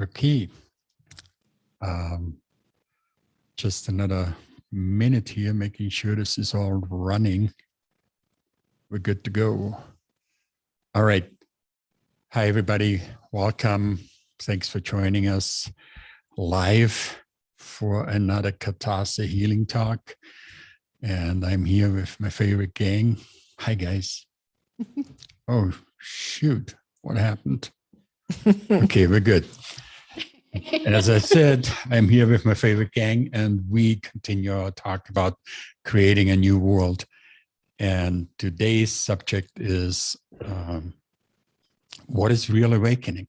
Okay. Just another minute here, making sure this is all running. We're good to go. All right. Hi, everybody. Welcome. Thanks for joining us live for another Catharsis Healing Talk. And I'm here with my favorite gang. Hi, guys. Oh, shoot. What happened? Okay, we're good. As I said, I'm here with my favorite gang, and we continue our talk about creating a new world. And today's subject is what is real awakening?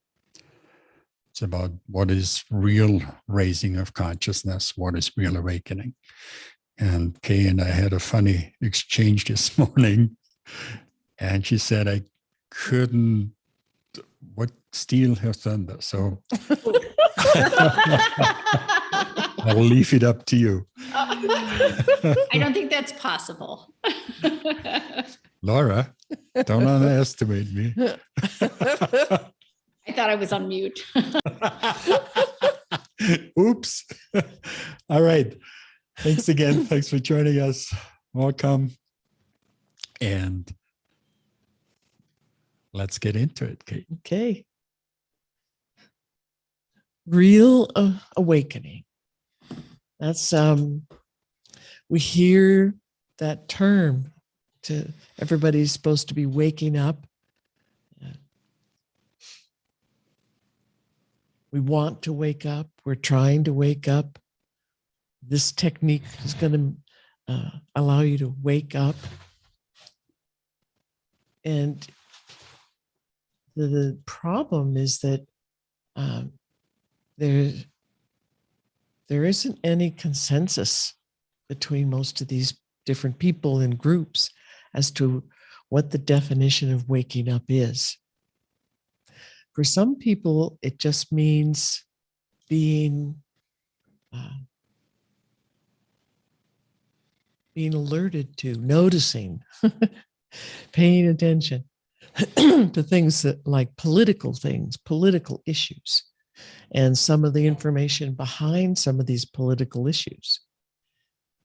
It's about what is real raising of consciousness, what is real awakening. And Kay and I had a funny exchange this morning, and she said I couldn't steal her thunder. So I'll leave it up to you. I don't think that's possible. Laura, don't underestimate me. I thought I was on mute. Oops. All right. Thanks again. Thanks for joining us. Welcome. And let's get into it, Kate. Okay. Real awakening. That's we hear that term to everybody's supposed to be waking up. We want to wake up. We're trying to wake up. This technique is going to allow you to wake up. And the problem is that there isn't any consensus between most of these different people and groups as to what the definition of waking up is. For some people, it just means being alerted to, noticing, paying attention to things that, like political things, political issues, and some of the information behind some of these political issues,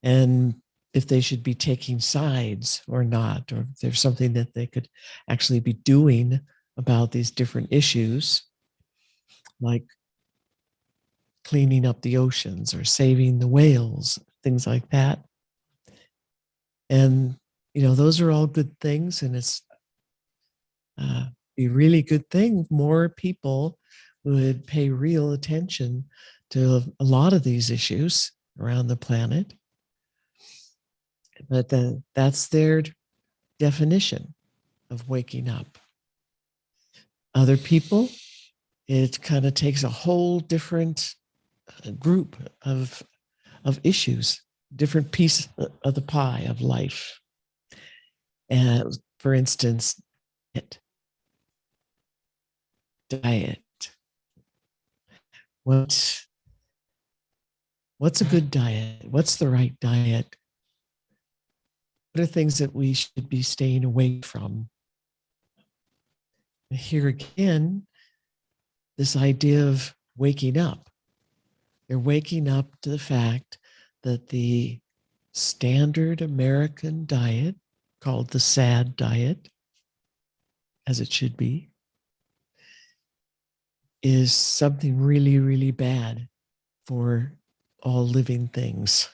and if they should be taking sides or not, or if there's something that they could actually be doing about these different issues, like cleaning up the oceans or saving the whales, things like that. And, those are all good things, and it's a really good thing. More people would pay real attention to a lot of these issues around the planet. But that's their definition of waking up. Other people, it kind of takes a whole different group of issues, different piece of the pie of life. And for instance, diet. What's a good diet? What's the right diet? What are things that we should be staying away from? Here again, this idea of waking up. They're waking up to the fact that the standard American diet, called the SAD diet, as it should be, is something really, really bad for all living things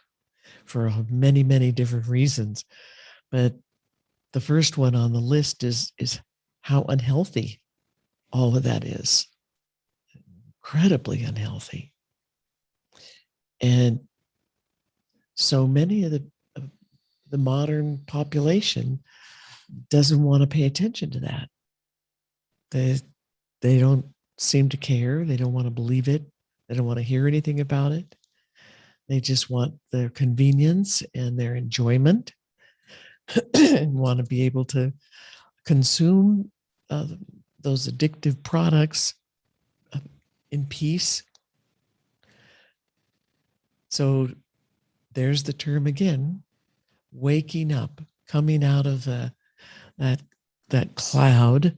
for many, many different reasons. But the first one on the list is how unhealthy all of that is. Incredibly unhealthy. And so many of the modern population doesn't want to pay attention to that. They don't seem to care. They don't want to believe it. They don't want to hear anything about it. They just want their convenience and their enjoyment and want to be able to consume those addictive products in peace. So there's the term again, waking up, coming out of that cloud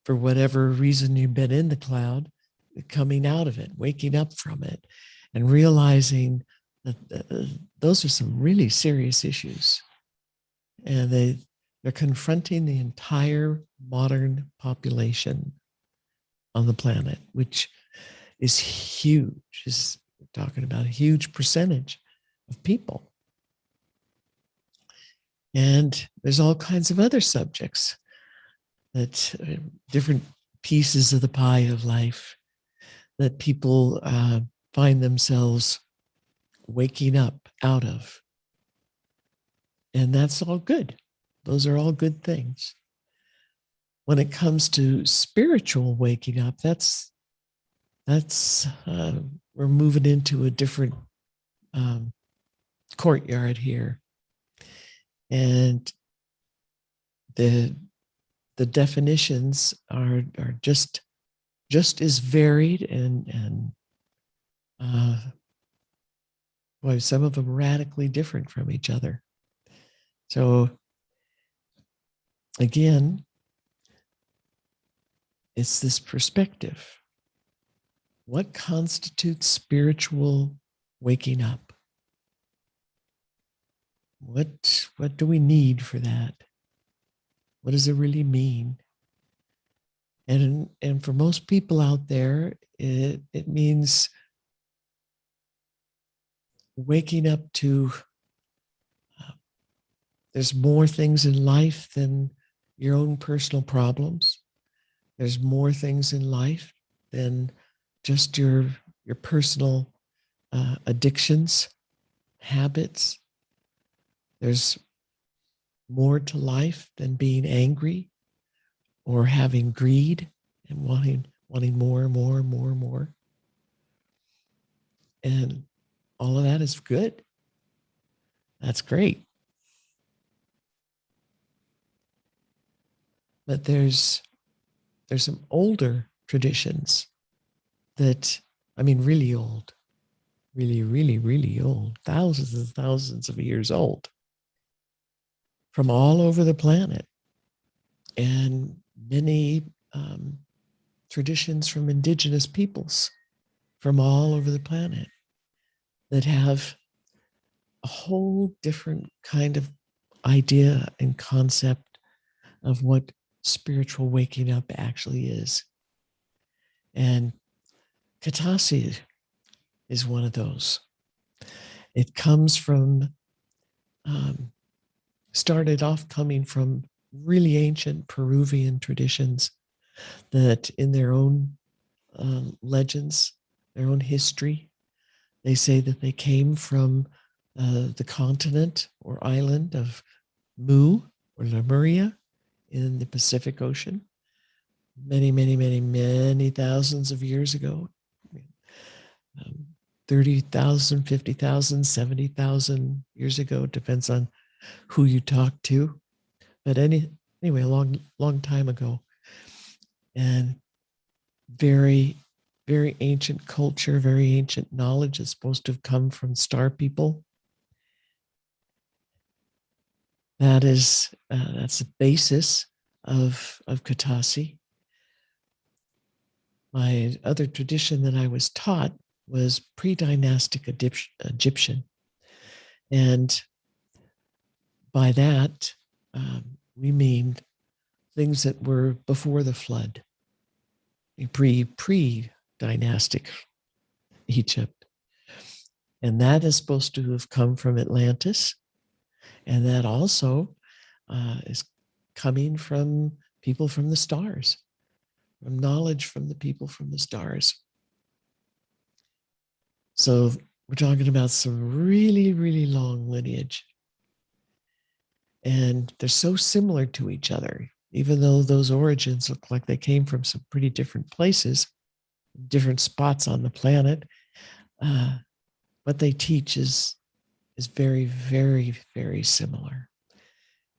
for whatever reason you've been in the cloud, coming out of it, waking up from it, and realizing that those are some really serious issues. And they're confronting the entire modern population on the planet, which is huge. We're talking about a huge percentage of people. And there's all kinds of other subjects that different pieces of the pie of life that people find themselves waking up out of. And that's all good. Those are all good things. When it comes to spiritual waking up, that's we're moving into a different courtyard here. And the definitions are just as varied and boy, some of them radically different from each other. So again, it's this perspective. What constitutes spiritual waking up? What do we need for that? What does it really mean? And for most people out there, it means waking up to there's more things in life than your own personal problems. There's more things in life than just your personal addictions, habits. There's more to life than being angry or having greed and wanting more and more and more and more. And all of that is good. That's great. But there's some older traditions that, I mean, really old, really, really, really old, thousands and thousands of years old, from all over the planet, and many traditions from indigenous peoples from all over the planet that have a whole different kind of idea and concept of what spiritual waking up actually is. And Katasi is one of those. It comes from, started off coming from really ancient Peruvian traditions that in their own legends, their own history, they say that they came from the continent or island of Mu or Lemuria in the Pacific Ocean many, many, many, many thousands of years ago. 30,000, 50,000, 70,000 years ago, depends on who you talk to. But anyway, a long time ago. And very, very ancient culture, very ancient knowledge is supposed to have come from star people. That's the basis of Katasi. My other tradition that I was taught was pre-dynastic Egyptian. And by that, we mean things that were before the flood, pre-dynastic Egypt. And that is supposed to have come from Atlantis. And that also is coming from people from the stars, from knowledge from the people from the stars. So we're talking about some really, really long lineage. And they're so similar to each other, even though those origins look like they came from some pretty different places, different spots on the planet. What they teach is very, very, very similar.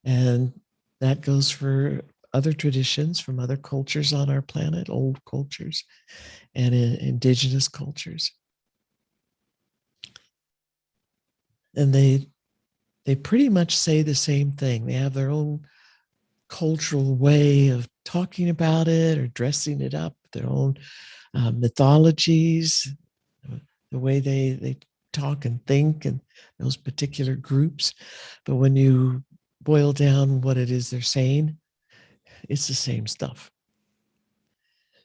And that goes for other traditions from other cultures on our planet, old cultures and indigenous cultures. And they pretty much say the same thing. They have their own cultural way of talking about it or dressing it up, their own mythologies, the way they talk and think, and those particular groups. But when you boil down what it is they're saying, it's the same stuff.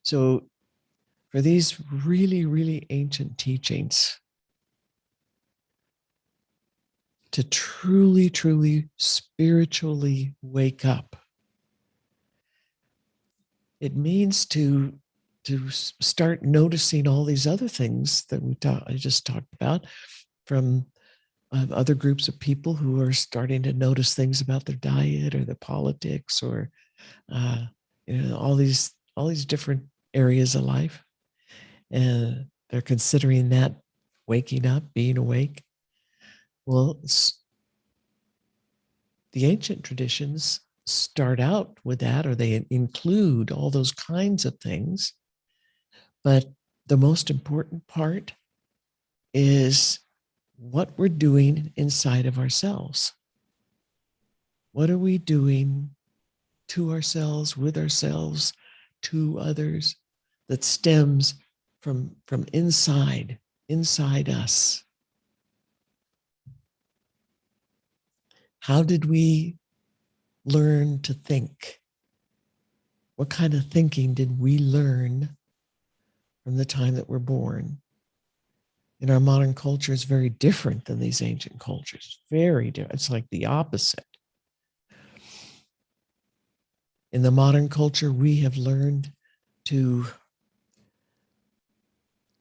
So for these really, really ancient teachings to truly, truly spiritually wake up, it means to start noticing all these other things that I just talked about from other groups of people who are starting to notice things about their diet or their politics or all these different areas of life, and they're considering that waking up, being awake. Well, the ancient traditions start out with that, or they include all those kinds of things. But the most important part is what we're doing inside of ourselves. What are we doing to ourselves, with ourselves, to others, that stems from inside us? How did we learn to think? What kind of thinking did we learn from the time that we're born? In our modern culture, is very different than these ancient cultures. Very different. It's like the opposite. In the modern culture, we have learned to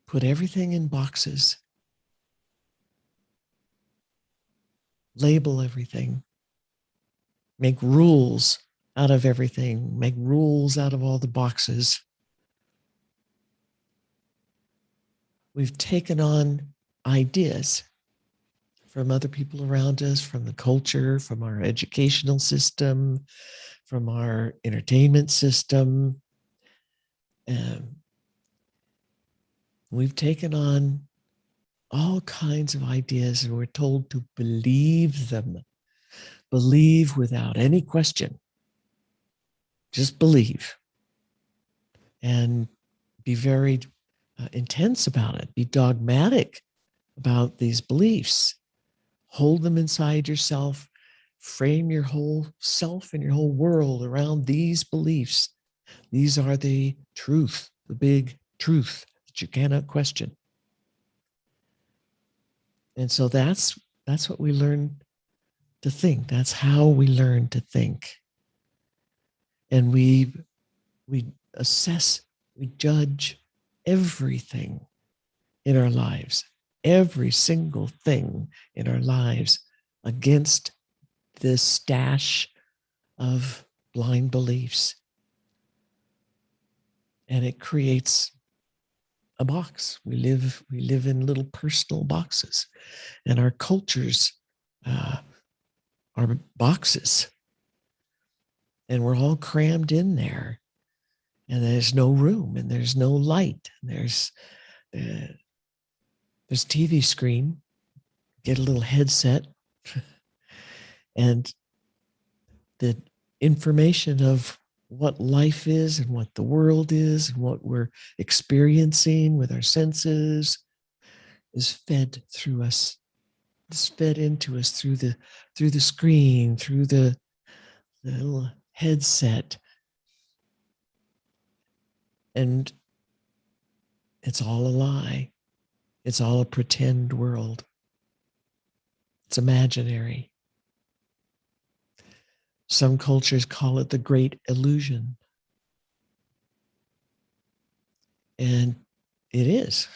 put everything in boxes, label everything, make rules out of everything, make rules out of all the boxes. We've taken on ideas from other people around us, from the culture, from our educational system, from our entertainment system. We've taken on all kinds of ideas, and we're told to believe them. Believe without any question. Just believe. And be very intense about it. Be dogmatic about these beliefs. Hold them inside yourself. Frame your whole self and your whole world around these beliefs. These are the truth, the big truth that you cannot question. And so that's what we learn to think. That's how we learn to think. And we assess, we judge everything in our lives, every single thing in our lives against this stash of blind beliefs. And it creates a box. We live in little personal boxes, and our cultures are boxes, and we're all crammed in there, and there's no room, and there's no light, and there's TV screen. Get a little headset, and the information of what life is and what the world is and what we're experiencing with our senses is fed through us. It's fed into us through the screen, through the little headset. And it's all a lie. It's all a pretend world. It's imaginary. Some cultures call it the great illusion. And it is.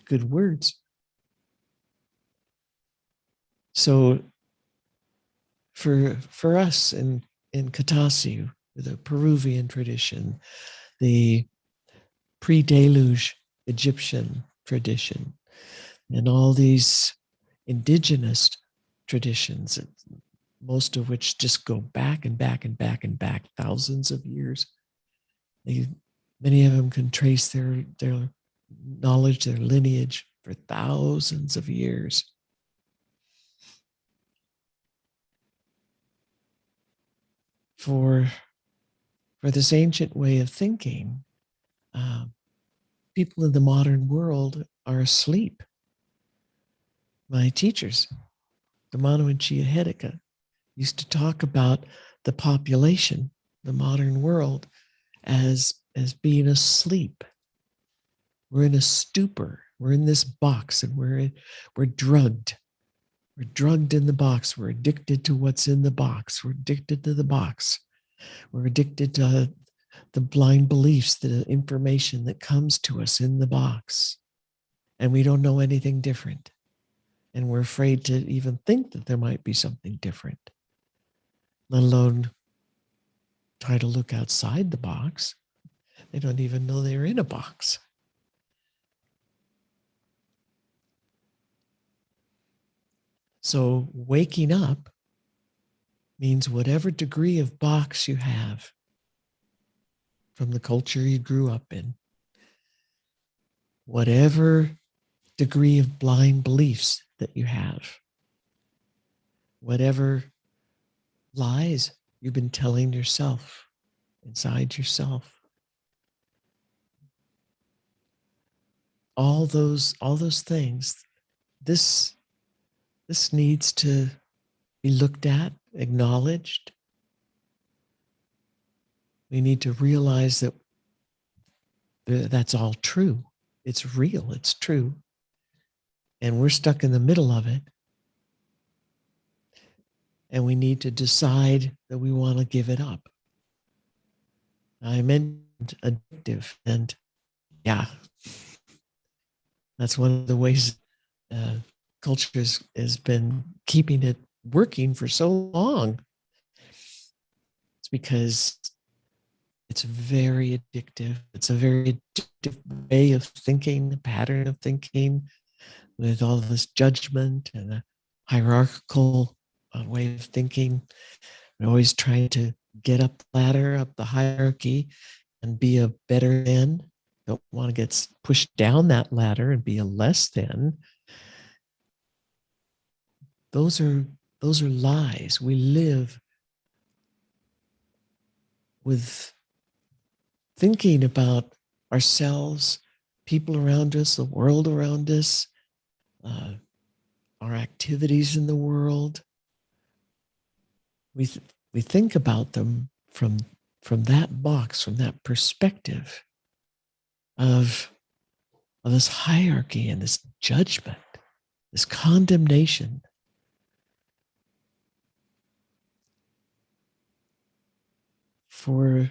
Good words. So for us in Katasiu, the Peruvian tradition, the pre-deluge Egyptian tradition, and all these indigenous traditions, most of which just go back and back and back and back thousands of years. Many of them can trace their knowledge, their lineage for thousands of years. for this ancient way of thinking, people in the modern world are asleep. My teachers, Damano and Chiahedika, used to talk about the population, the modern world, as being asleep. We're in a stupor. We're in this box, and we're drugged. We're drugged in the box. We're addicted to what's in the box. We're addicted to the box. We're addicted to the blind beliefs, the information that comes to us in the box. And we don't know anything different. And we're afraid to even think that there might be something different, let alone try to look outside the box. They don't even know they're in a box. So waking up means whatever degree of box you have from the culture you grew up in, whatever degree of blind beliefs that you have, whatever lies you've been telling yourself inside yourself, all those things, this needs to be looked at, acknowledged. We need to realize that that's all true. It's real, it's true. And we're stuck in the middle of it. And we need to decide that we want to give it up. I mentioned addictive, and yeah, that's one of the ways culture has been keeping it working for so long. It's because it's very addictive. It's a very addictive way of thinking, a pattern of thinking with all this judgment and a hierarchical way of thinking. We're always trying to get up the ladder, up the hierarchy, and be a better than. Don't want to get pushed down that ladder and be a less than. Those are lies. We live with thinking about ourselves, people around us, the world around us, our activities in the world. We think about them from that box, from that perspective of this hierarchy and this judgment, this condemnation. For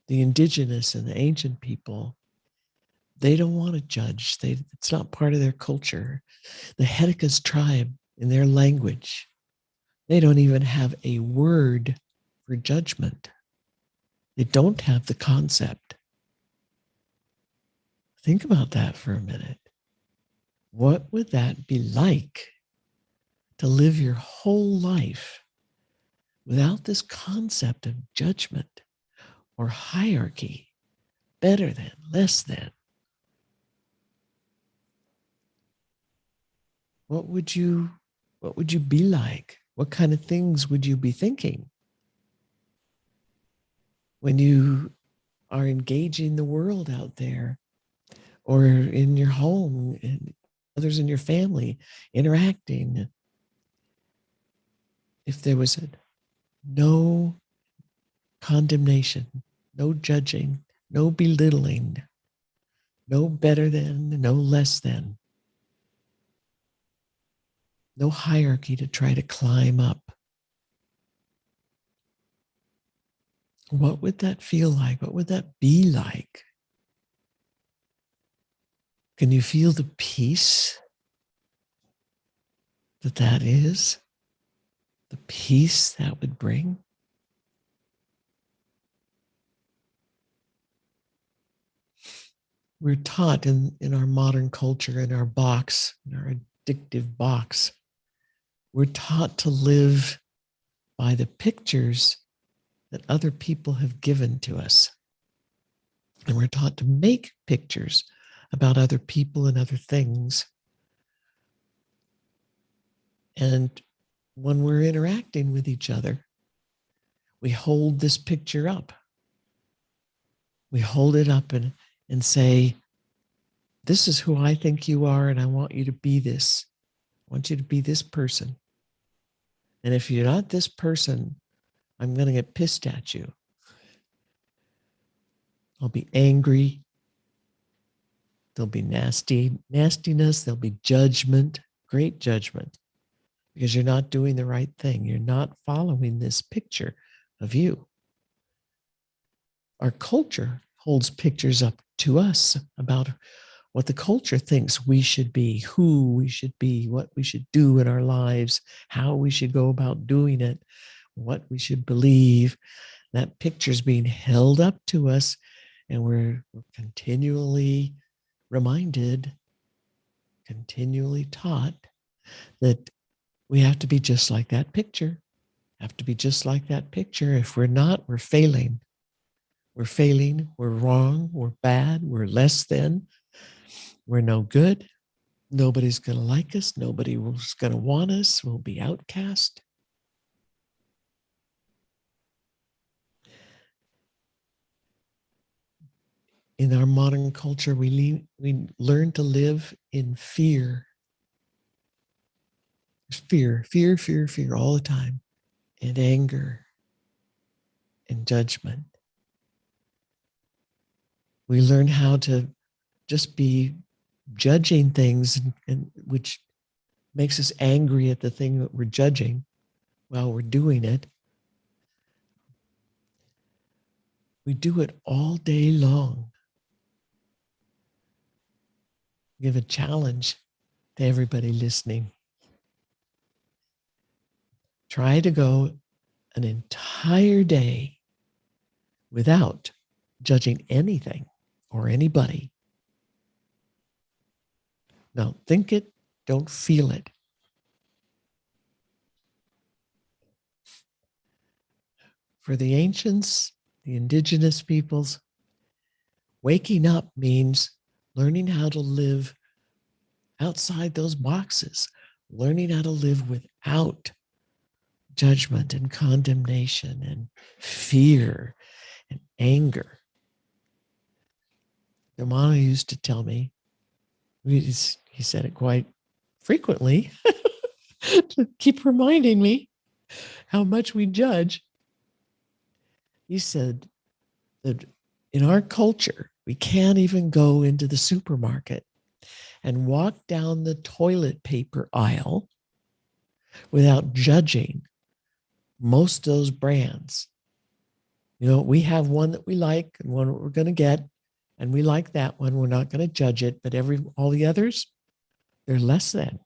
the indigenous and the ancient people, they don't want to judge. It's not part of their culture. The Hedika's tribe, in their language, they don't even have a word for judgment. They don't have the concept. Think about that for a minute. What would that be like to live your whole life without this concept of judgment or hierarchy, better than, less than? What would you be like? What kind of things would you be thinking when you are engaging the world out there, or in your home and others in your family interacting? If there was no condemnation, no judging, no belittling, no better than, no less than, no hierarchy to try to climb up, what would that feel like? What would that be like? Can you feel the peace that is? The peace that would bring? We're taught in our modern culture, in our box, in our addictive box, we're taught to live by the pictures that other people have given to us. And we're taught to make pictures about other people and other things. And when we're interacting with each other, we hold this picture up. We hold it up and say, this is who I think you are, and I want you to be this. I want you to be this person. And if you're not this person, I'm going to get pissed at you. I'll be angry. There'll be nastiness. There'll be judgment, great judgment, because you're not doing the right thing. You're not following this picture of you. Our culture holds pictures up to us about what the culture thinks we should be, who we should be, what we should do in our lives, how we should go about doing it, what we should believe. That picture is being held up to us, and we're continually reminded, continually taught that we have to be just like that picture, have to be just like that picture. If we're not, we're failing. We're failing, we're wrong, we're bad, we're less than, we're no good. Nobody's going to like us. Nobody's going to want us. We'll be outcast. In our modern culture, we learn to live in fear. Fear all the time, and anger and judgment. We learn how to just be judging things, and which makes us angry at the thing that we're judging while we're doing it. We do it all day long. Give a challenge to everybody listening. Try to go an entire day without judging anything or anybody. Now, think it, don't feel it. For the ancients, the indigenous peoples, waking up means learning how to live outside those boxes, learning how to live without judgment and condemnation and fear and anger. The Mama used to tell me, he said it quite frequently, to keep reminding me how much we judge. He said that in our culture, we can't even go into the supermarket and walk down the toilet paper aisle without judging most of those brands. You know, we have one that we like and one that we're going to get, and we like that one. We're not going to judge it, but all the others, they're less than.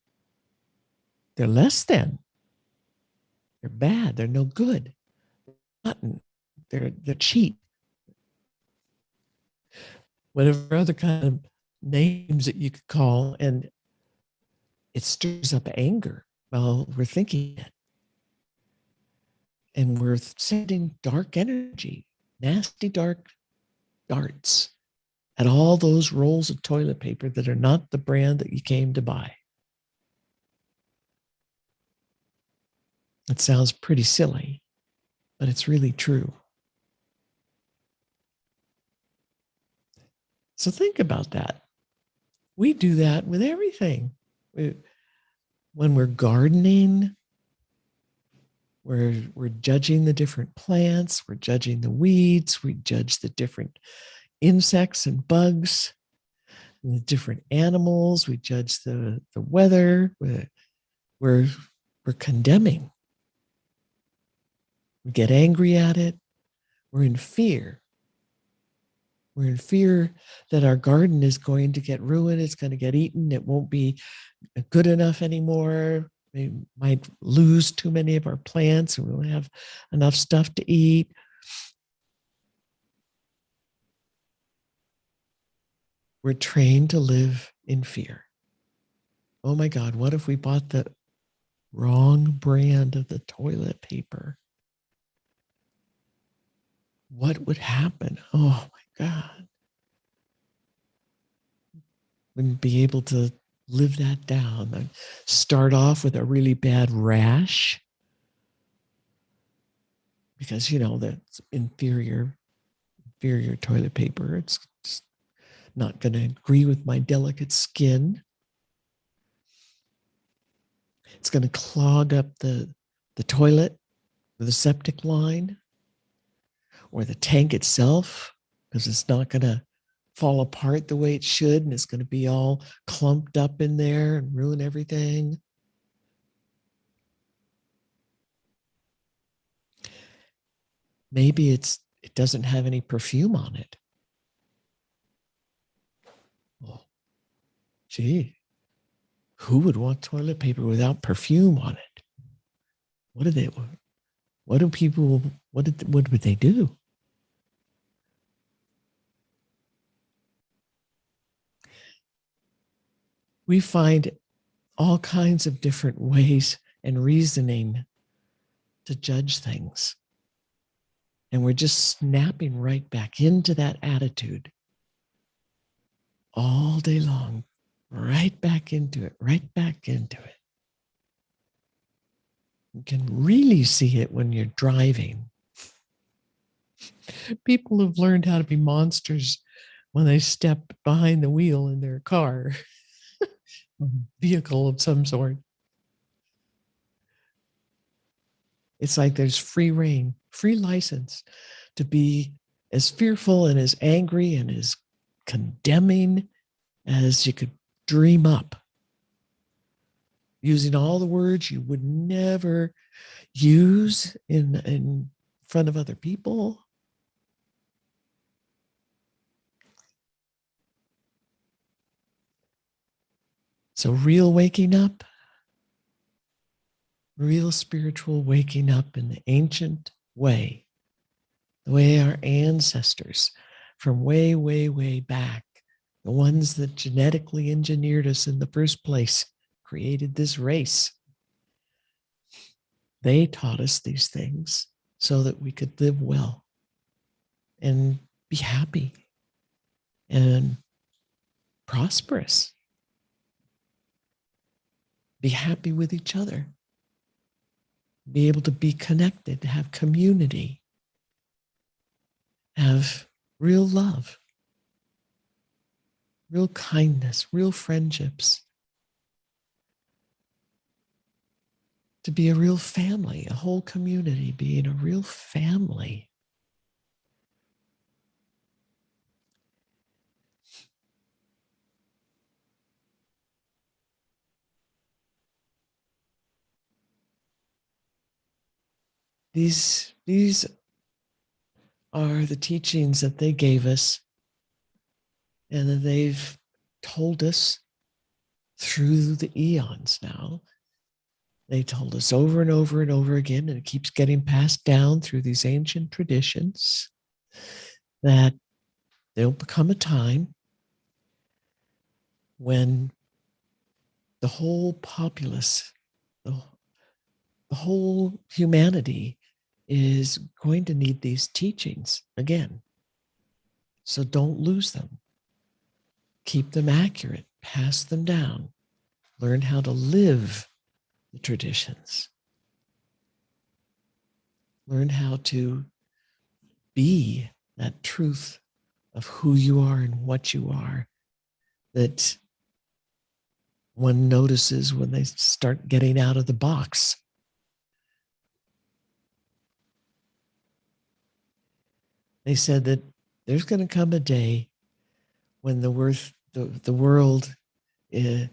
They're less than. They're bad. They're no good. They're cheap. Whatever other kind of names that you could call, and it stirs up anger while we're thinking it. And we're sending dark energy, nasty dark darts at all those rolls of toilet paper that are not the brand that you came to buy. It sounds pretty silly, but it's really true. So think about that. We do that with everything. When we're gardening, we're judging the different plants, we're judging the weeds, we judge the different insects and bugs, and the different animals, we judge the weather, we're condemning. We get angry at it. We're in fear. We're in fear that our garden is going to get ruined. It's going to get eaten. It won't be good enough anymore. We might lose too many of our plants and we won't have enough stuff to eat. We're trained to live in fear. Oh my God, what if we bought the wrong brand of the toilet paper? What would happen? Oh my God. Wouldn't be able to live that down. I'd start off with a really bad rash. because, that's inferior toilet paper. It's just not going to agree with my delicate skin. It's going to clog up the toilet or the septic line or the tank itself, because it's not going to fall apart the way it should, and it's going to be all clumped up in there and ruin everything. Maybe it doesn't have any perfume on it. Well, gee, who would want toilet paper without perfume on it? What would they do? We find all kinds of different ways and reasoning to judge things. And we're just snapping right back into that attitude all day long, right back into it. You can really see it when you're driving. People have learned how to be monsters when they step behind the wheel in their car, vehicle of some sort. It's like there's free reign, free license to be as fearful and as angry and as condemning as you could dream up, using all the words you would never use in front of other people. So real waking up, real spiritual waking up in the ancient way, the way our ancestors from way, way, way back, the ones that genetically engineered us in the first place, created this race. They taught us these things so that we could live well and be happy and prosperous. Be happy with each other. Be able to be connected, have community, have real love, real kindness, real friendships. To be a real family, a whole community being a real family. These are the teachings that they gave us and that they've told us through the eons now. They told us over and over and over again, and it keeps getting passed down through these ancient traditions, that there'll become a time when the whole populace, the whole humanity is going to need these teachings again. So don't lose them. Keep them accurate, pass them down, learn how to live the traditions. Learn how to be that truth of who you are and what you are that one notices when they start getting out of the box. They said that there's going to come a day when the world, the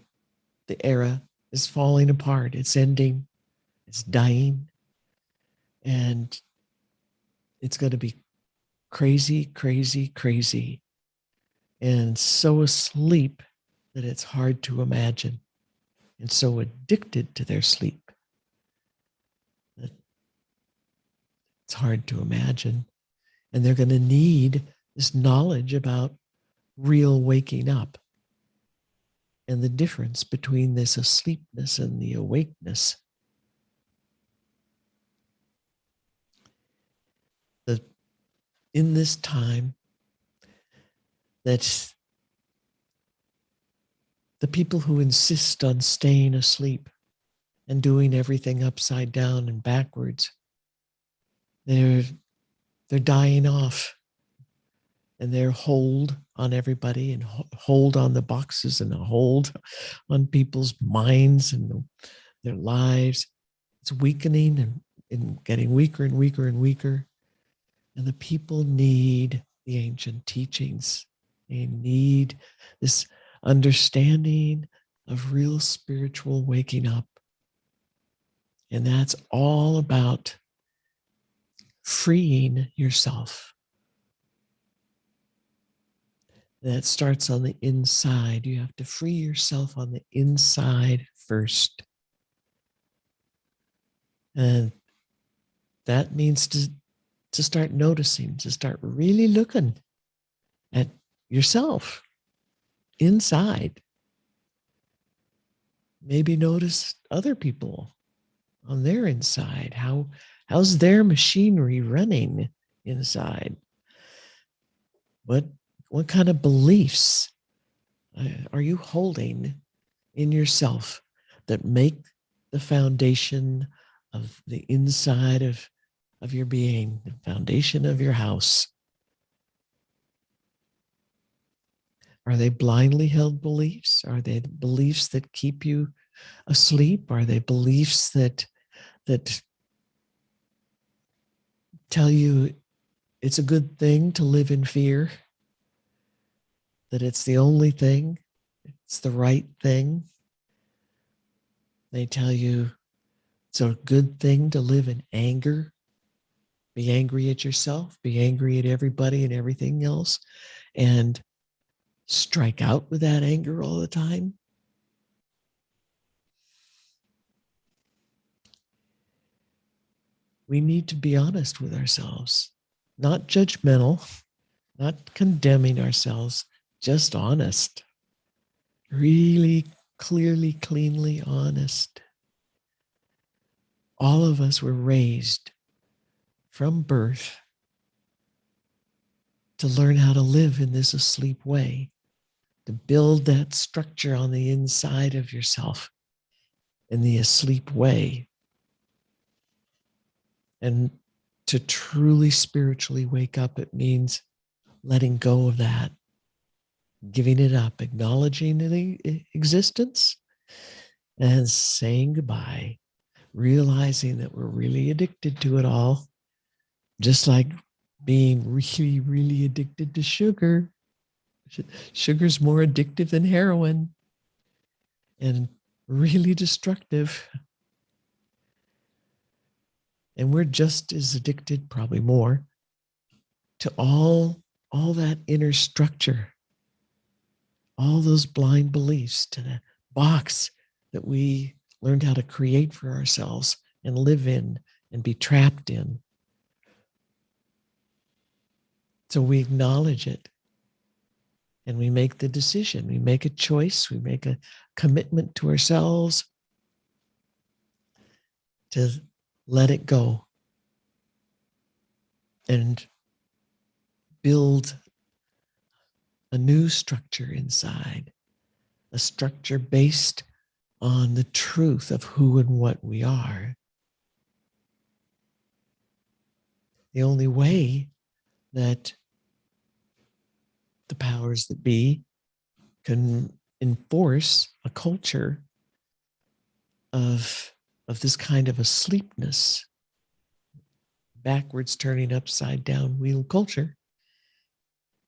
era is falling apart. It's ending. It's dying. And it's going to be crazy, crazy, crazy. And so asleep that it's hard to imagine. And so addicted to their sleep that it's hard to imagine. And they're going to need this knowledge about real waking up and the difference between this asleepness and the awakeness. That in this time, that the people who insist on staying asleep and doing everything upside down and backwards, They're dying off, and they're hold on everybody, and hold on the boxes, and a hold on people's minds and their lives. It's weakening and getting weaker and weaker and weaker. And the people need the ancient teachings. They need this understanding of real spiritual waking up. And that's all about freeing yourself. That starts on the inside. You have to free yourself on the inside first. And that means to start noticing, to start really looking at yourself inside. Maybe notice other people on their inside. How's their machinery running inside? What kind of beliefs are you holding in yourself that make the foundation of the inside of your being, the foundation of your house? Are they blindly held beliefs? Are they beliefs that keep you asleep? Are they beliefs that tell you it's a good thing to live in fear? That it's the only thing, it's the right thing? They tell you it's a good thing to live in anger. Be angry at yourself, be angry at everybody and everything else, and strike out with that anger all the time. We need to be honest with ourselves, not judgmental, not condemning ourselves, just honest. Really clearly, cleanly honest. All of us were raised from birth to learn how to live in this asleep way, to build that structure on the inside of yourself in the asleep way. And to truly spiritually wake up, it means letting go of that, giving it up, acknowledging the existence, and saying goodbye, realizing that we're really addicted to it all, just like being really, really addicted to sugar. Sugar's more addictive than heroin and really destructive. And we're just as addicted, probably more, to all that inner structure, all those blind beliefs, to the box that we learned how to create for ourselves and live in and be trapped in. So we acknowledge it and we make the decision. We make a choice. We make a commitment to ourselves to let it go and build a new structure inside, a structure based on the truth of who and what we are. The only way that the powers that be can enforce a culture of this kind of asleepness, backwards turning upside down wheel culture,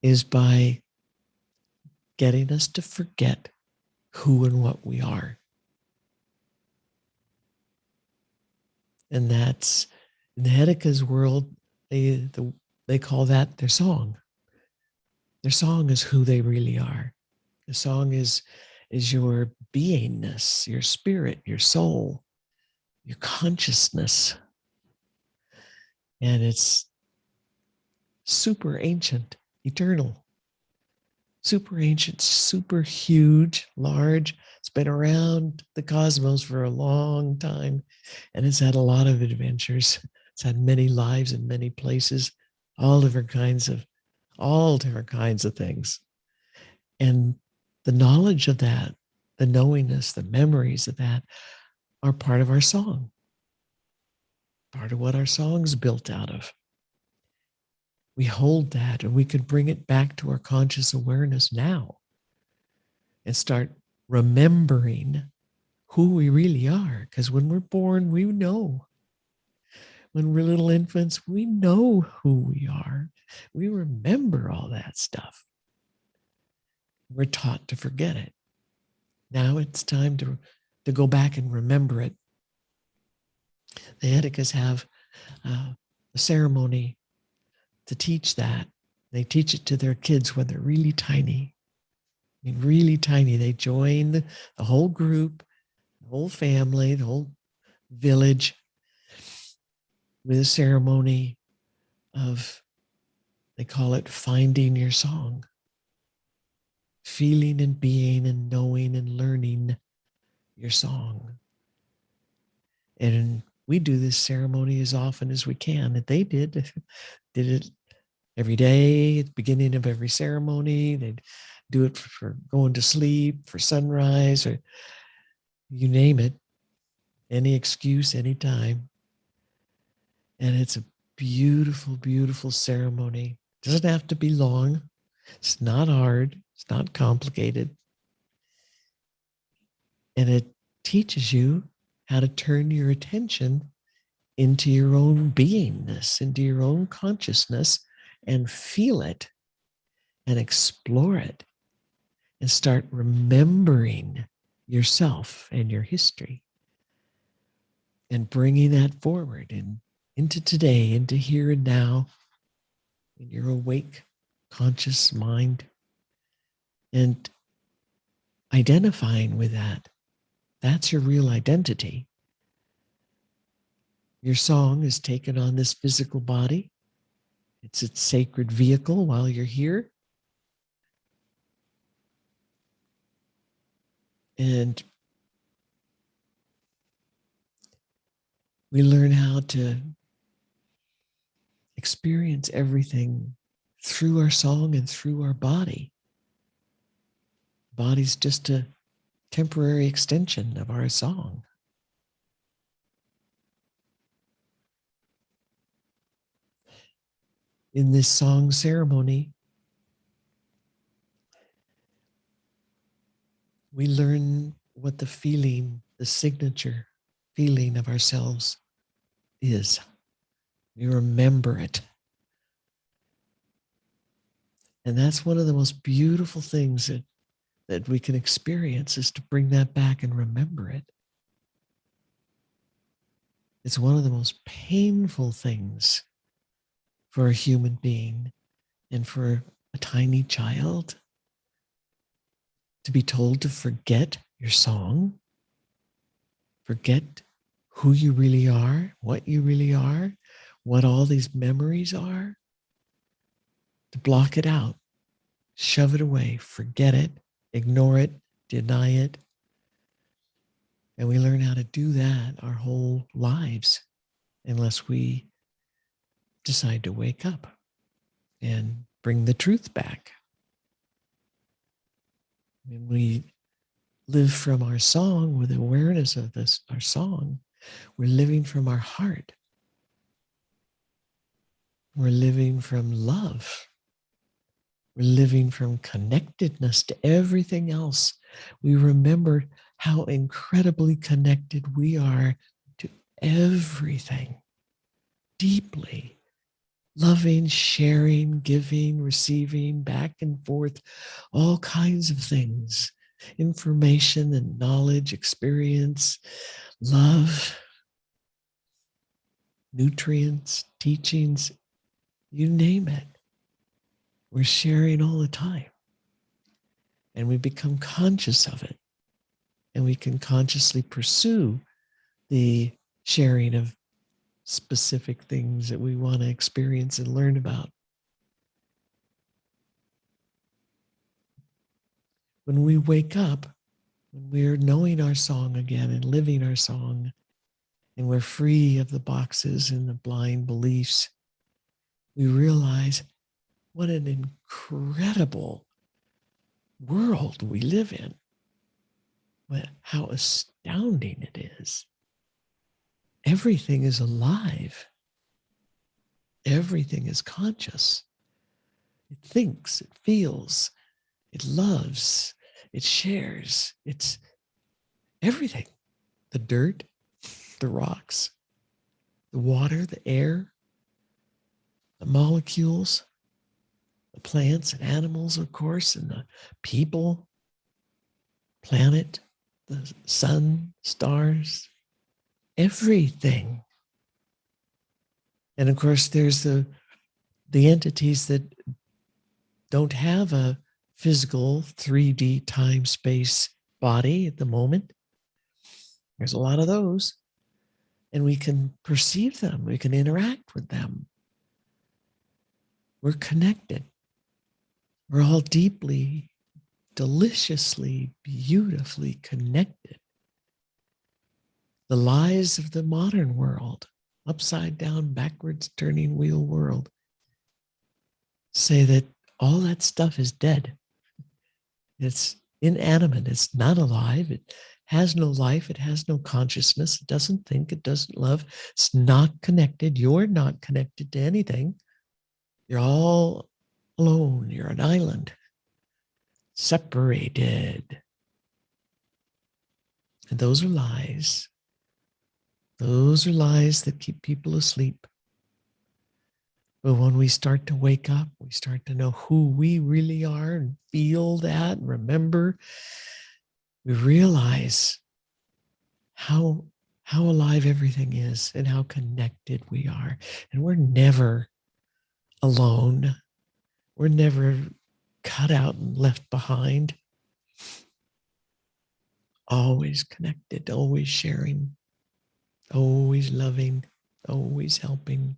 is by getting us to forget who and what we are. And that's, in the Hedeka's world, they call that their song. Their song is who they really are. The song is your beingness, your spirit, your soul, your consciousness. And it's super ancient, eternal, super ancient, super huge, large. It's been around the cosmos for a long time, and it's had a lot of adventures. It's had many lives in many places, all different kinds of things. And the knowledge of that, the knowingness, the memories of that are part of our song. part of what our song's built out of. We hold that and we can bring it back to our conscious awareness now and start remembering who we really are. Because when we're born, we know. When we're little infants, we know who we are. We remember all that stuff. We're taught to forget it. Now it's time to go back and remember it. The Etikas have a ceremony to teach that. They teach it to their kids when they're really tiny. I mean, really tiny. They join the whole group, the whole family, the whole village with a ceremony of, they call it finding your song. Feeling and being and knowing and learning your song. And we do this ceremony as often as we can. And they did it every day at the beginning of every ceremony. They'd do it for going to sleep, for sunrise, or you name it, any excuse, anytime. And it's a beautiful, beautiful ceremony. It doesn't have to be long. It's not hard. It's not complicated. And it teaches you how to turn your attention into your own beingness, into your own consciousness, and feel it and explore it and start remembering yourself and your history and bringing that forward and into today, into here and now, in your awake, conscious mind, and identifying with that. That's your real identity. Your song is taken on this physical body. It's its sacred vehicle while you're here. And we learn how to experience everything through our song and through our body. The body's just a temporary extension of our song. In this song ceremony, we learn what the feeling, the signature feeling of ourselves is. We remember it. And that's one of the most beautiful things that we can experience, is to bring that back and remember it. It's one of the most painful things for a human being and for a tiny child to be told to forget your song, forget who you really are, what you really are, what all these memories are, to block it out, shove it away, forget it, ignore it, deny it. And we learn how to do that our whole lives unless we decide to wake up and bring the truth back. When we live from our song with awareness of this, our song, we're living from our heart. We're living from love. We're living from connectedness to everything else. We remember how incredibly connected we are to everything, deeply. Loving, sharing, giving, receiving, back and forth, all kinds of things, information and knowledge, experience, love, nutrients, teachings, you name it. We're sharing all the time. And we become conscious of it. And we can consciously pursue the sharing of specific things that we want to experience and learn about. When we wake up, when we're knowing our song again and living our song, and we're free of the boxes and the blind beliefs, we realize what an incredible world we live in. How astounding it is. everything is alive. Everything is conscious. It thinks, it feels, it loves, it shares. It's everything. The dirt, the rocks, the water, the air, the molecules, the plants and animals, of course, and the people, planet, the sun, stars, everything. And of course, there's the entities that don't have a physical 3D time space body at the moment. There's a lot of those. And we can perceive them, we can interact with them. We're connected. We're all deeply, deliciously, beautifully connected. The lies of the modern world, upside down, backwards turning wheel world, say that all that stuff is dead. It's inanimate. It's not alive. It has no life. It has no consciousness. It doesn't think. It doesn't love. It's not connected. You're not connected to anything. You're all alone. You're an island, separated. And those are lies. Those are lies that keep people asleep. But when we start to wake up, we start to know who we really are and feel that and remember, we realize how alive everything is and how connected we are. And we're never alone. We're never cut out and left behind. Always connected, always sharing, always loving, always helping.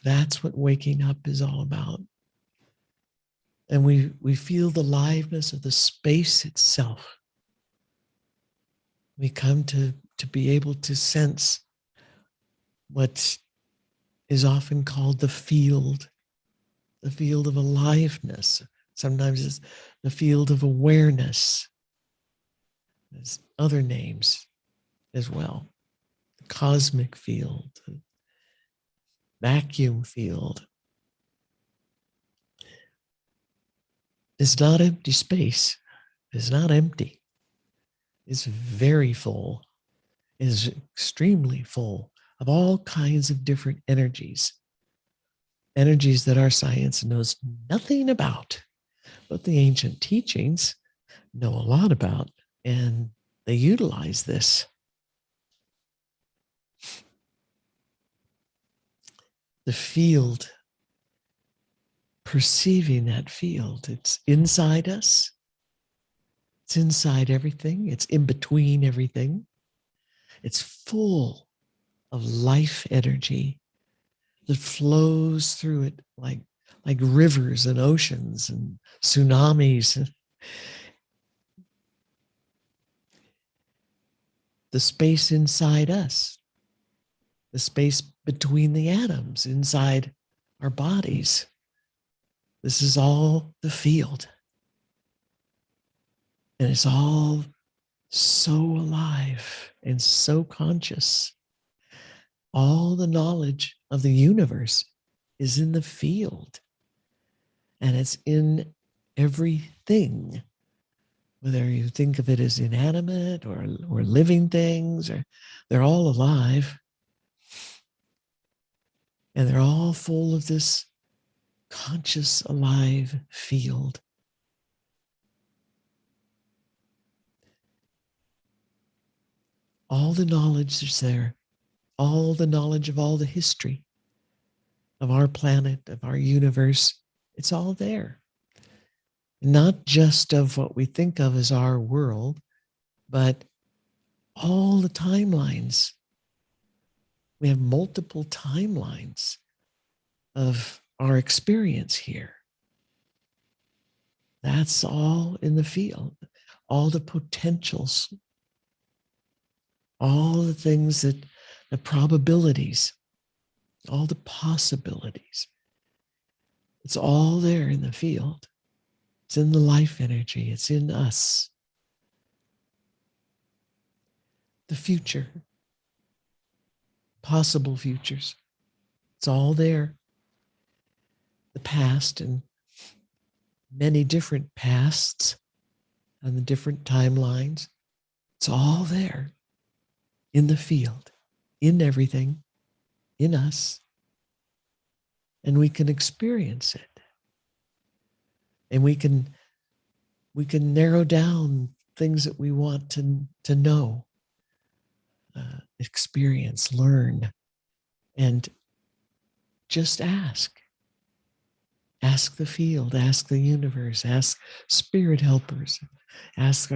That's what waking up is all about. And we feel the liveness of the space itself. We come to be able to sense what is often called the field of aliveness. Sometimes it's the field of awareness. There's other names as well. The cosmic field, the vacuum field. It's not empty space. It's not empty. It's very full. It is extremely full of all kinds of different energies. Energies that our science knows nothing about, but the ancient teachings know a lot about, and they utilize this. The field, perceiving that field, it's inside us. It's inside everything. It's in between everything. It's full of life energy that flows through it like rivers and oceans and tsunamis. The space inside us, the space between the atoms inside our bodies. This is all the field. And it's all so alive and so conscious. All the knowledge of the universe is in the field. And it's in everything. Whether you think of it as inanimate or living things, or they're all alive. And they're all full of this conscious, alive field. All the knowledge is there. All the knowledge of all the history of our planet, of our universe, it's all there. Not just of what we think of as our world, but all the timelines. We have multiple timelines of our experience here. That's all in the field. All the potentials, all the things that, the probabilities, all the possibilities. It's all there in the field. It's in the life energy. It's in us. the future, possible futures. It's all there. The past and many different pasts on the different timelines. It's all there in the field, in everything, in us. And we can experience it. And we can narrow down things that we want to know, experience, learn, and just ask. Ask the field, ask the universe, ask spirit helpers, ask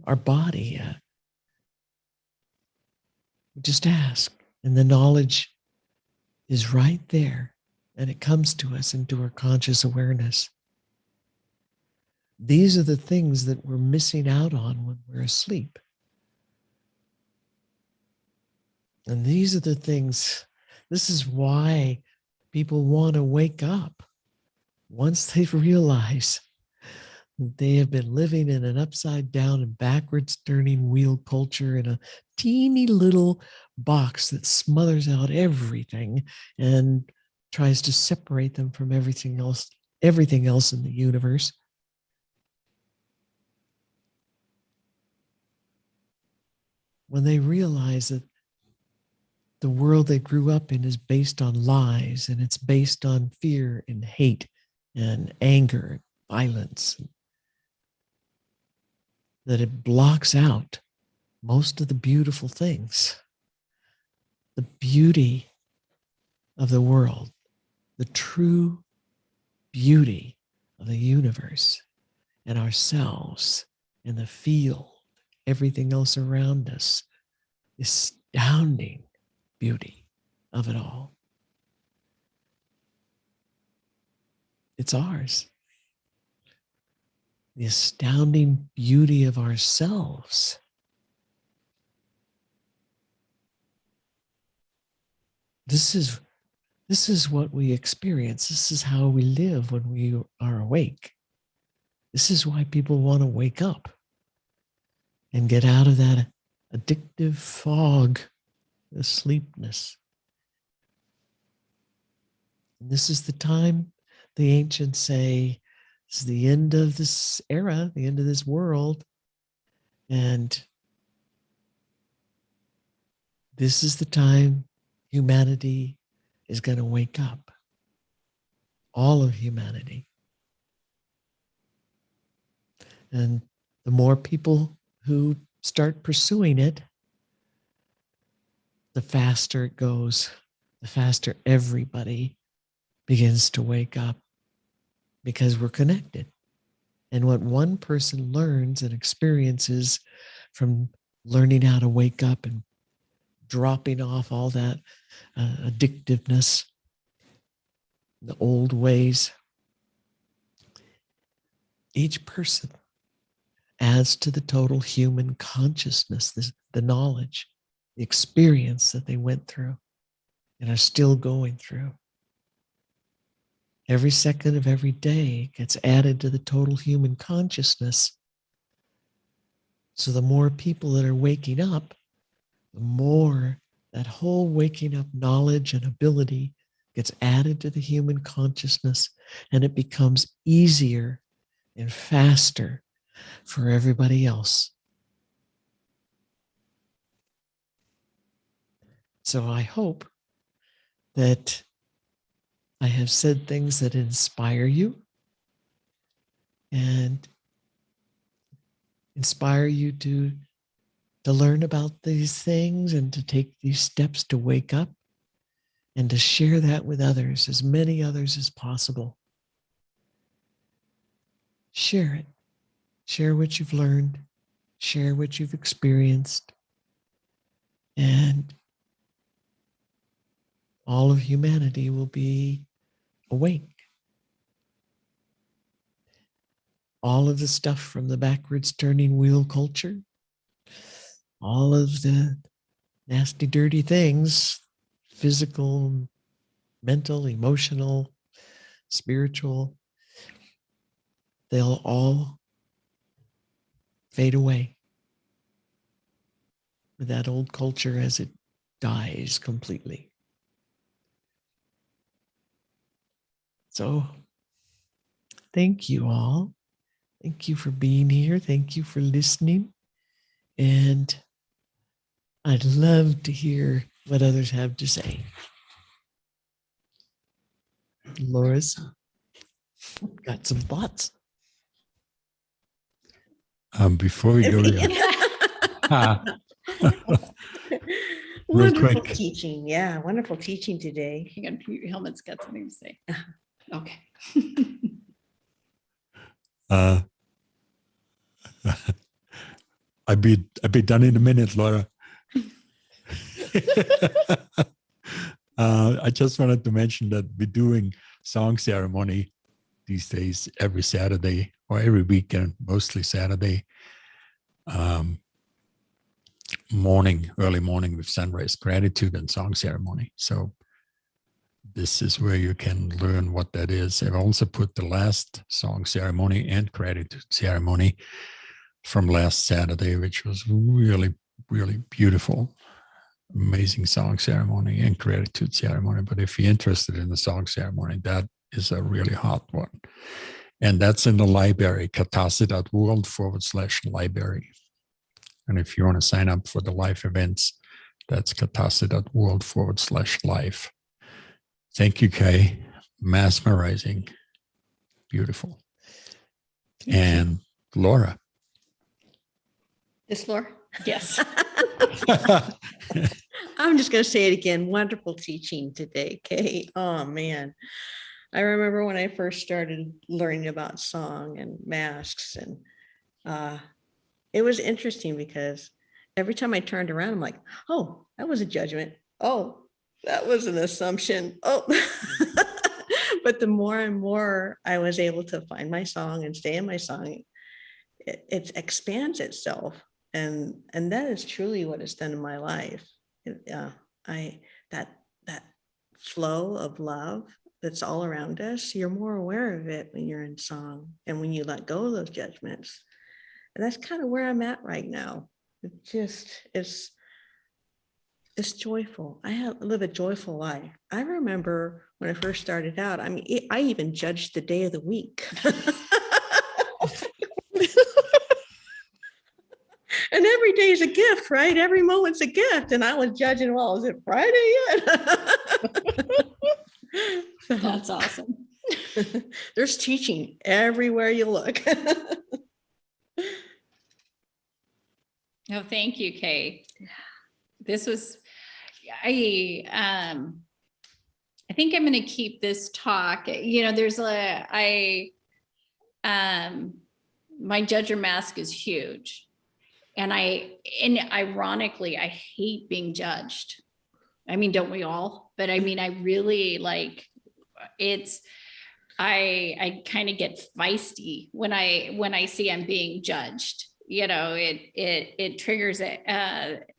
our body. Just ask. And the knowledge is right there. And it comes to us into our conscious awareness. These are the things that we're missing out on when we're asleep. And these are the things, this is why people want to wake up. Once they realize that they have been living in an upside down and backwards turning wheel culture in a teeny little box that smothers out everything and tries to separate them from everything else in the universe. When they realize that the world they grew up in is based on lies, and it's based on fear and hate and anger and violence, that it blocks out most of the beautiful things, the beauty of the world, the true beauty of the universe and ourselves and the field, everything else around us, the astounding beauty of it all. It's ours. The astounding beauty of ourselves. This is what we experience. This is how we live when we are awake. This is why people want to wake up and get out of that addictive fog, the sleepness. And this is the time the ancients say it's the end of this era, the end of this world. And this is the time humanity is going to wake up. All of humanity. And the more people who start pursuing it, the faster it goes, the faster everybody begins to wake up, because we're connected. And what one person learns and experiences from learning how to wake up and dropping off all that addictiveness, the old ways, each person adds to the total human consciousness, the knowledge, the experience that they went through and are still going through. Every second of every day gets added to the total human consciousness. So the more people that are waking up, the more that whole waking up knowledge and ability gets added to the human consciousness, and it becomes easier and faster for everybody else. So I hope that I have said things that inspire you and inspire you to learn about these things and to take these steps to wake up and to share that with others, as many others as possible. Share it. Share what you've learned. Share what you've experienced. And all of humanity will be awake. All of the stuff from the backwards turning wheel culture, all of the nasty, dirty things, physical, mental, emotional, spiritual, they'll all fade away. with that old culture as it dies completely. So thank you all. Thank you for being here. Thank you for listening. And I'd love to hear what others have to say. Laura's got some thoughts. Before we go there, real Wonderful quick. teaching. Yeah, wonderful teaching today. Hang on, your helmet's got something to say. Okay. I'll be done in a minute, Laura. I just wanted to mention that we're doing song ceremony these days every Saturday or every weekend, mostly Saturday morning, early morning with sunrise gratitude and song ceremony. So this is where you can learn what that is. I've also put the last song ceremony and gratitude ceremony from last Saturday, which was really, really beautiful. Amazing song ceremony and gratitude ceremony. But if you're interested in the song ceremony, that is a really hot one. And that's in the library, katase.world/library. And if you want to sign up for the live events, that's katase.world/live. Thank you, Kay. Mesmerizing. Beautiful. And Laura. This Laura? Yes. I'm just going to say it again. Wonderful teaching today, Kay. Oh, man. I remember when I first started learning about song and masks, and it was interesting because every time I turned around, I'm like, oh, that was a judgment. Oh, that was an assumption. Oh, but the more and more I was able to find my song and stay in my song, it expands itself. And that is truly what it's done in my life. That flow of love that's all around us, you're more aware of it when you're in song and when you let go of those judgments. And that's kind of where I'm at right now. It's joyful. I live a joyful life. I remember when I first started out, I mean, I even judged the day of the week. And every day is a gift, right? Every moment's a gift. And I was judging, well, is it Friday yet? So, That's awesome. there's teaching everywhere you look. No, thank you, Kay. This was, I think I'm going to keep this talk. You know, my judger mask is huge. And ironically, I hate being judged. I mean, don't we all? But I mean, I really like I kind of get feisty when I see I'm being judged. You know, it triggers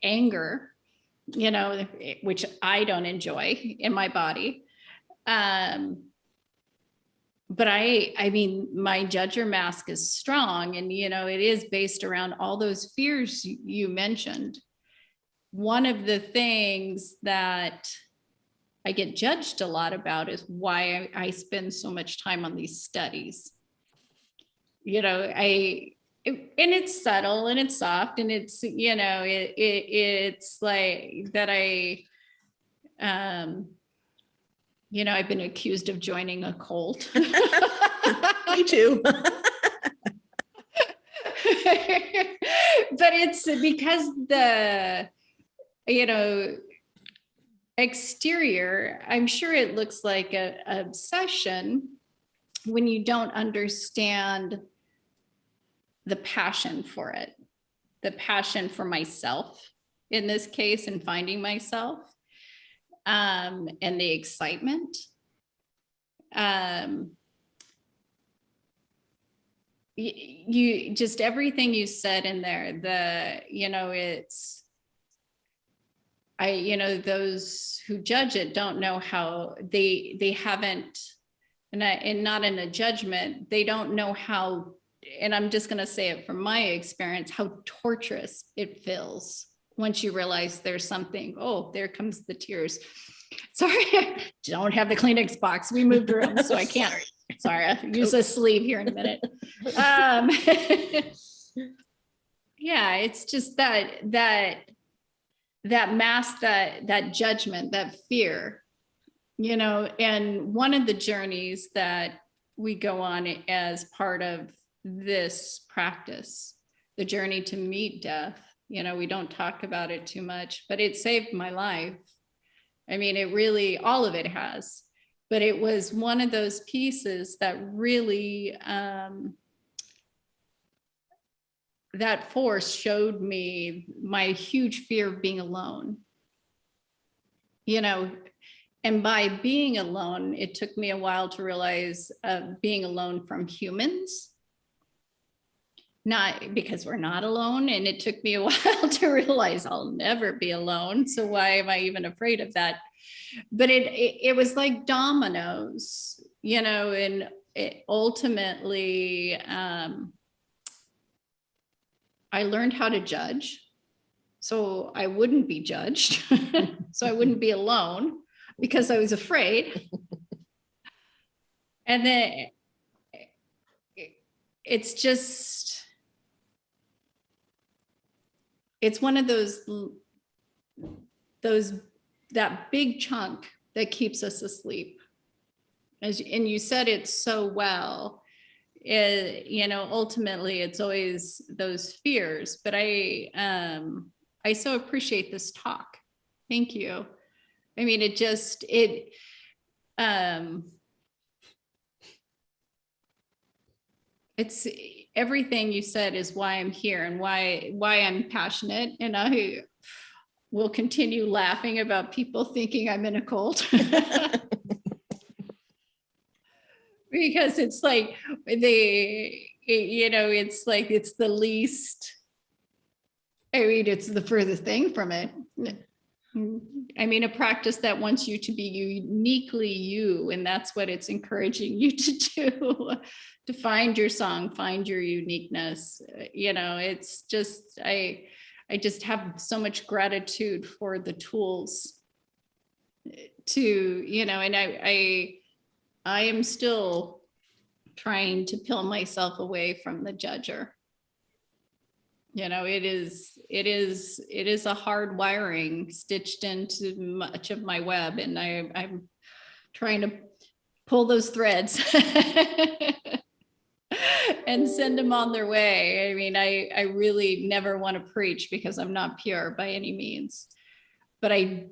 anger, you know, which I don't enjoy in my body. But I mean, my judger mask is strong, and, you know, it is based around all those fears you mentioned. One of the things that I get judged a lot about is why I spend so much time on these studies. You know, and it's subtle and it's soft and it's, you know, it's like that you know, I've been accused of joining a cult. Me too. But it's because the, you know, exterior, I'm sure it looks like an obsession when you don't understand the passion for it, the passion for myself in this case, and finding myself. And the excitement. You just everything you said in there, you know, you know, those who judge it don't know how they haven't, and not in a judgment, they don't know how, and I'm just going to say it from my experience, how torturous it feels once you realize there's something, oh, there comes the tears. Sorry, don't have the Kleenex box. We moved rooms, so I can't. Sorry, I'll use a sleeve here in a minute. Yeah, it's just that mask, that judgment, that fear, you know. And one of the journeys that we go on as part of this practice, the journey to meet death, you know, we don't talk about it too much, but it saved my life. I mean, it really, all of it has, but it was one of those pieces that really, that force showed me my huge fear of being alone, you know. And by being alone, it took me a while to realize being alone from humans, not because we're not alone. And it took me a while to realize I'll never be alone. So why am I even afraid of that? But it was like dominoes, you know, and it ultimately, I learned how to judge so I wouldn't be judged. So I wouldn't be alone because I was afraid. And then it's just, it's one of that big chunk that keeps us asleep. And you said it so well. You know, ultimately it's always those fears, but I so appreciate this talk. Thank you. I mean, it's everything you said is why I'm here and why I'm passionate. And I will continue laughing about people thinking I'm in a cult. Because it's like you know, it's like, it's the least, I mean, it's the furthest thing from it. I mean, a practice that wants you to be uniquely you, and that's what it's encouraging you to do, to find your song, find your uniqueness. You know, it's just, I just have so much gratitude for the tools to, you know, and I am still trying to peel myself away from the judger. You know, it is a hard wiring stitched into much of my web, and I'm trying to pull those threads and send them on their way. I mean, I really never want to preach because I'm not pure by any means, but I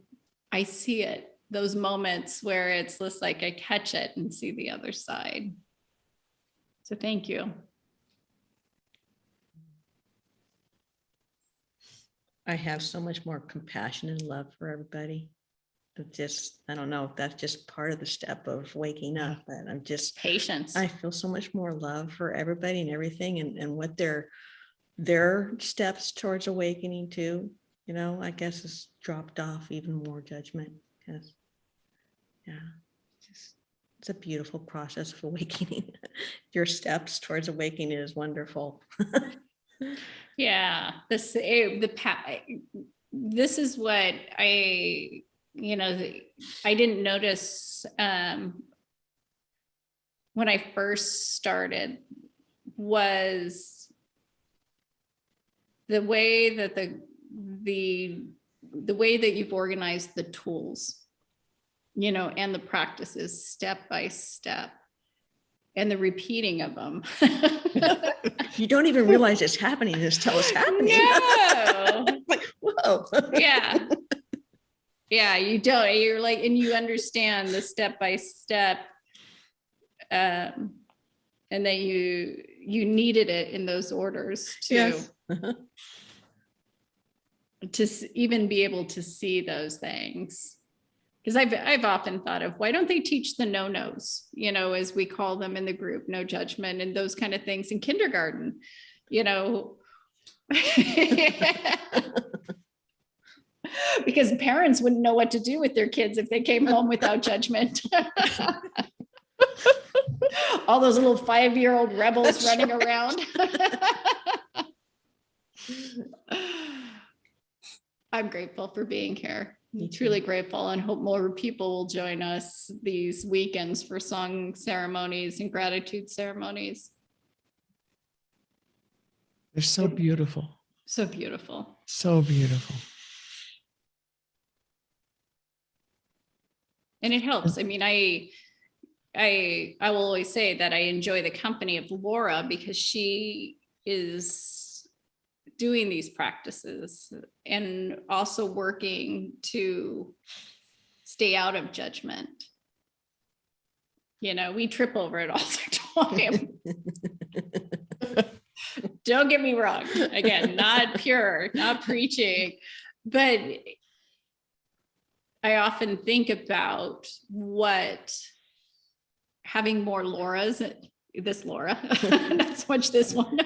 see it, those moments where it's just like I catch it and see the other side. So thank you. I have so much more compassion and love for everybody. I don't know if that's just part of the step of waking up, but I'm just, Patience. I feel so much more love for everybody and everything, and what their steps towards awakening too, you know, I guess has dropped off even more judgment. Yes. Yeah. It's a beautiful process of awakening. Your steps towards awakening is wonderful. Yeah, this is what I, you know, I didn't notice when I first started, was the way that the way that you've organized the tools, you know, and the practices step by step, and the repeating of them. You don't even realize it's happening until it's happening. No. Like, whoa. Yeah. Yeah, you don't. You're like, and you understand the step by step, and that you needed it in those orders to Yes. even be able to see those things. Because I've often thought of, why don't they teach the no-nos, you know, as we call them in the group, no judgment and those kind of things in kindergarten, you know. Because parents wouldn't know what to do with their kids if they came home without judgment. All those little 5-year-old rebels running around. I'm grateful for being here. Me I'm too. truly grateful, and hope more people will join us these weekends for song ceremonies and gratitude ceremonies. They're so beautiful. So beautiful. So beautiful. And it helps. I mean, I will always say that I enjoy the company of Laura, because she is doing these practices and also working to stay out of judgment. You know, we trip over it all the time. Don't get me wrong. Again, not pure, not preaching, but I often think about what having more Lauras, this Laura, not so much this one,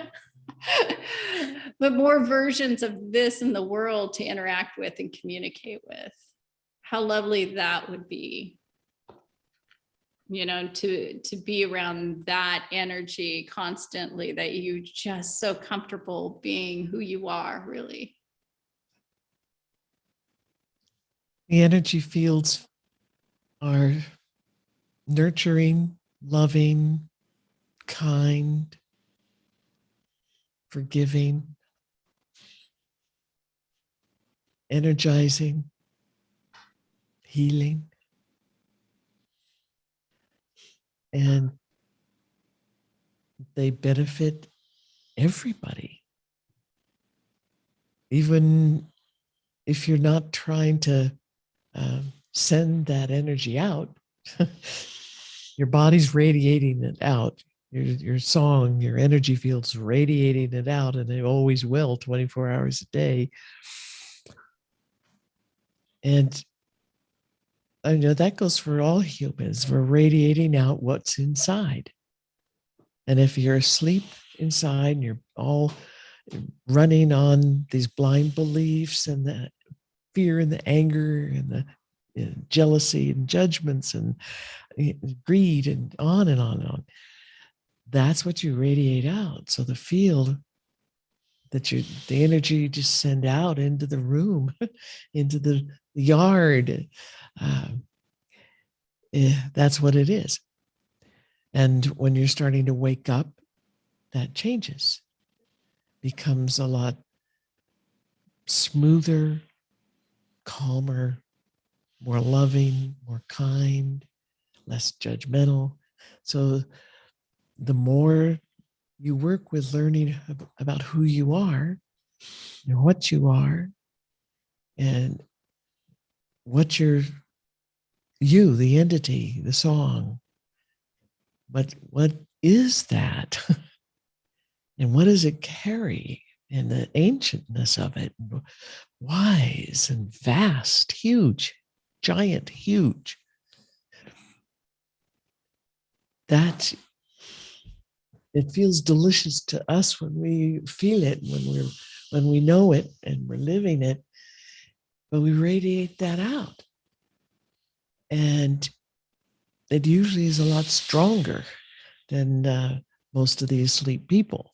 but more versions of this in the world to interact with and communicate with. How lovely that would be, you know, to be around that energy constantly, that you just so comfortable being who you are, really. The energy fields are nurturing, loving, kind, forgiving, energizing, healing. And they benefit everybody. Even if you're not trying to send that energy out, your body's radiating it out. Your song, your energy field's radiating it out, and they always will 24 hours a day. And I know that goes for all humans. We're radiating out what's inside. And if you're asleep inside and you're all running on these blind beliefs and the fear and the anger and the jealousy and judgments and greed and on and on and on, that's what you radiate out. So the field that the energy you just send out into the room, into the yard, that's what it is. And when you're starting to wake up, that changes, becomes a lot smoother, calmer, more loving, more kind, less judgmental. So the more you work with learning about who you are and what you are and what you're, you, the entity, the song, but what is that? And what does it carry? And the ancientness of it, wise and vast, huge, giant, huge. That it feels delicious to us when we feel it, when we know it and we're living it, but we radiate that out. And it usually is a lot stronger than most of the asleep people,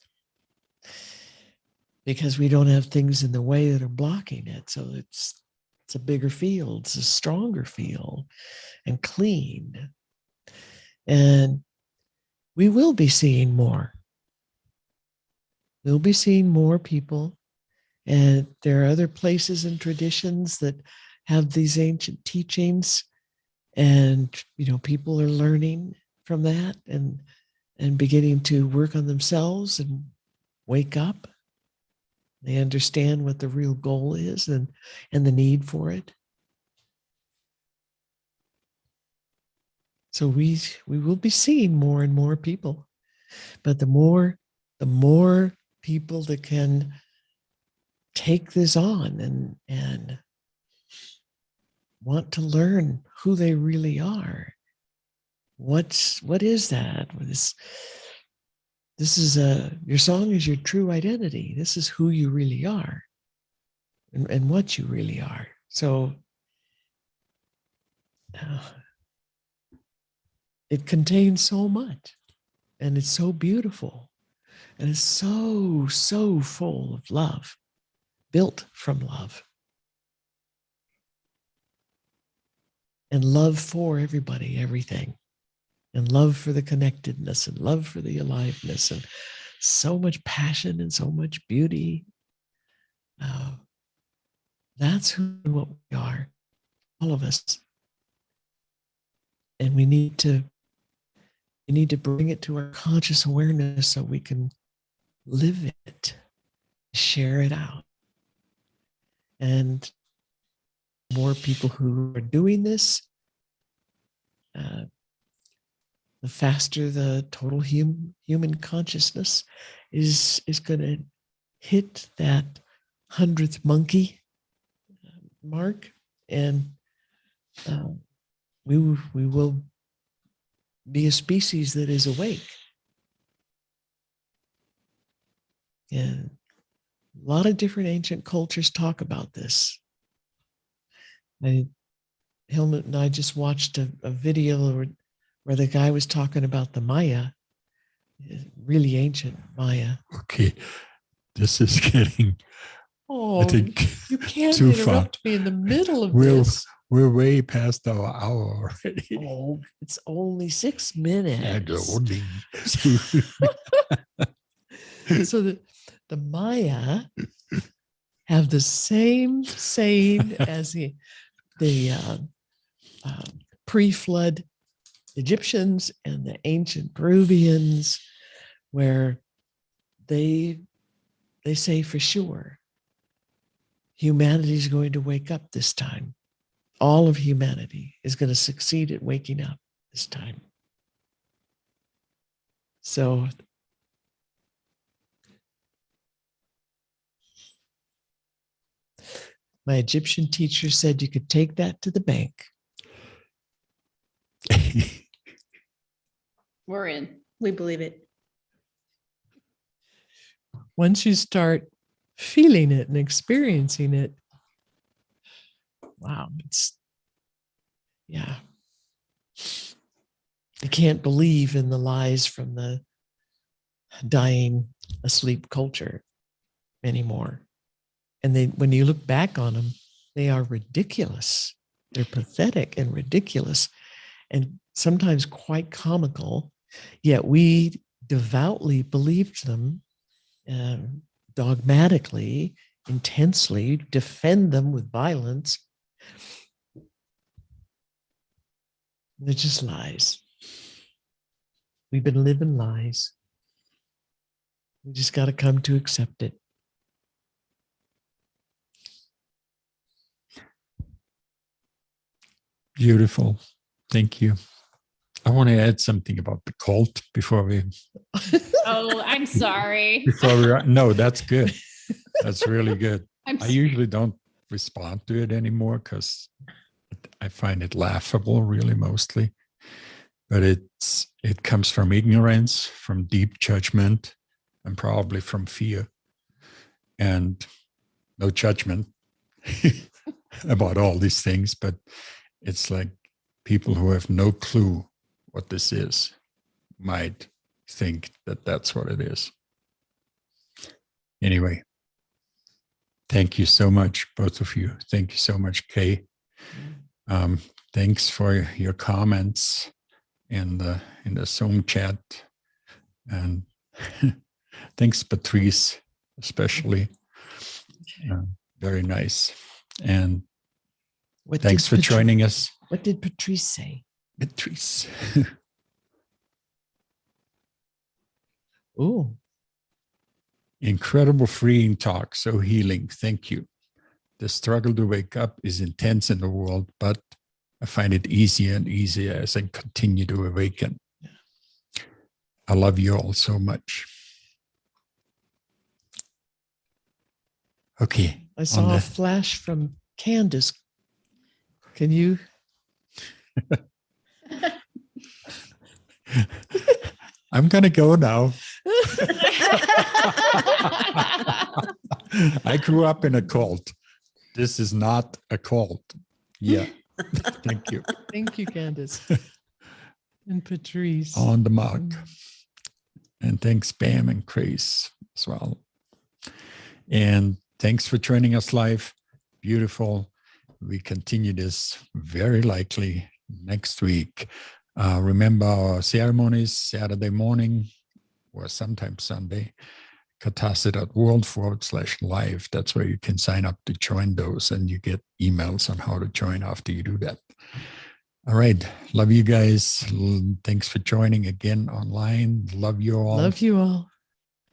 because we don't have things in the way that are blocking it. So it's a bigger field, it's a stronger field and clean. And we will be seeing more. We'll be seeing more people. And there are other places and traditions that have these ancient teachings. And, you know, people are learning from that and beginning to work on themselves and wake up. They understand what the real goal is and the need for it. So we will be seeing more and more people, but the more people that can take this on and want to learn who they really are. What is that? This is your song is your true identity. This is who you really are and what you really are. So it contains so much, and it's so beautiful, and it's so full of love, built from love. and love for everybody, everything, and love for the connectedness and love for the aliveness and so much passion and so much beauty. That's who and what we are, all of us. And we need to bring it to our conscious awareness so we can live it, share it out. And more people who are doing this, the faster the total human consciousness is going to hit that 100th monkey mark, and we will be a species that is awake. And a lot of different ancient cultures talk about this. Helmut and I just watched a video where the guy was talking about the Maya, really ancient Maya. Okay, this is getting, Oh, I think, you can't too far. interrupt me in the middle of We'll- this. We're way past our hour already. Oh, it's only 6 minutes. And only. So the Maya have the same saying as the pre-flood Egyptians and the ancient Peruvians, where they say for sure humanity is going to wake up this time. All of humanity is going to succeed at waking up this time. So my Egyptian teacher said you could take that to the bank. We're in. We believe it. Once you start feeling it and experiencing it, wow, yeah. I can't believe in the lies from the dying asleep culture anymore. And when you look back on them, they are ridiculous. They're pathetic and ridiculous and sometimes quite comical, yet we devoutly believed them, dogmatically, intensely, defend them with violence. They're just lies. We've been living lies. We just got to come to accept it. Beautiful. Thank you. I want to add something about the cult before we Oh, I'm sorry. no, that's good. That's really good. I'm I usually don't respond to it anymore because I find it laughable, really, mostly. But it comes from ignorance, from deep judgment, and probably from fear, and no judgment about all these things. But it's like people who have no clue what this is might think that that's what it is. Anyway, thank you so much, both of you. Thank you so much, Kay. Thanks for your comments in the Zoom chat, and thanks, Patrice, especially. Very nice, and thanks for joining us. What did Patrice say? Patrice. Oh, Incredible freeing talk, so healing. Thank you. The struggle to wake up is intense in the world, but I find it easier and easier as I continue to awaken. I love you all so much. Okay. I saw a flash from Candace. Can you? I'm going to go now. I grew up in a cult. This is not a cult. Yeah. Thank you. Thank you, Candace. And Patrice. On the mark. And thanks, Bam and Grace as well. And thanks for joining us live. Beautiful. we continue this very likely next week. Remember our ceremonies Saturday morning or sometimes Sunday. Katasa.world/live. That's where you can sign up to join those, and you get emails on how to join after you do that. All right. Love you guys. Thanks for joining again online. Love you all. Love you all.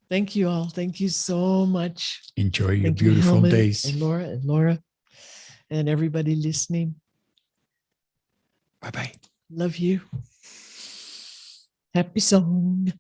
Thank you all. Thank you so much. Enjoy your Thank you, beautiful Helmut days. and Laura and everybody listening. Bye-bye. Love you. Happy song.